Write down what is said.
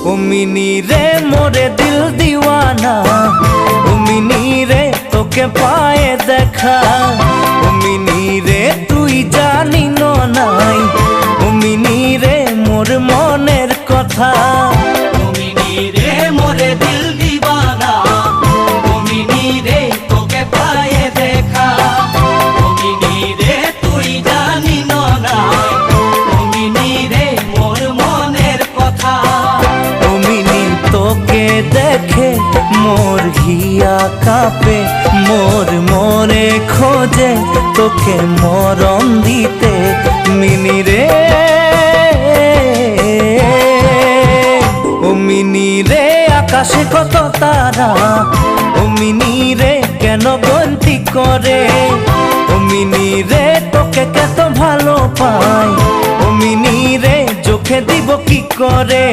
ও mini রে মোরে দিল দিওয়ানা, ও মিনি রে তোকে পায়ে দেখা, ও মিনি রে তুই জানি নাই, ও মিনি রে মোর মনের কথা। ও মিনি রে মোরে দিল দিওয়ানা, ও মিনি রে তোকে পায়ে দেখা, ও মিনি রে তুই জানি নাই, ও মিনি রে মোর মনের কথা। ও মিনি তোকে দেখে মোর হিয়া কাঁপে, মোর মনে খোঁজে তোকে মরণ দিতে মিনি রে। ও মিনি রে আকাশে কত তারা, ও মিনি রে কেন গন্তি করে, ও মিনি রে তোকে কত ভালো পাই, ও মিনি রে চোখে দিব কি করে।